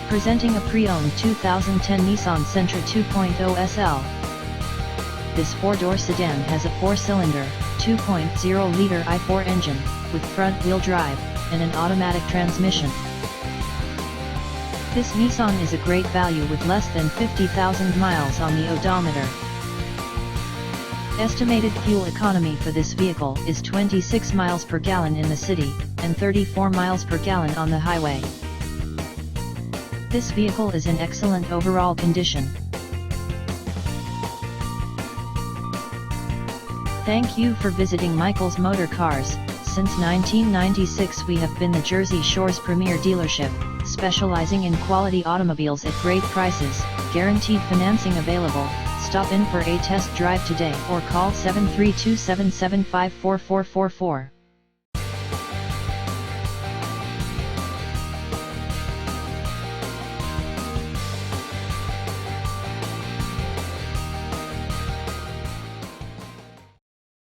Presenting a pre-owned 2010 Nissan Sentra 2.0 SL. This four-door sedan has a four-cylinder, 2.0-liter i4 engine, with front-wheel drive, and an automatic transmission. This Nissan is a great value with less than 50,000 miles on the odometer. Estimated fuel economy for this vehicle is 26 miles per gallon in the city, and 34 miles per gallon on the highway. This vehicle is in excellent overall condition. Thank you for visiting Michael's Motorcars. Since 1996 we have been the Jersey Shore's premier dealership, specializing in quality automobiles at great prices, guaranteed financing available. Stop in for a test drive today or call 732-775-4444.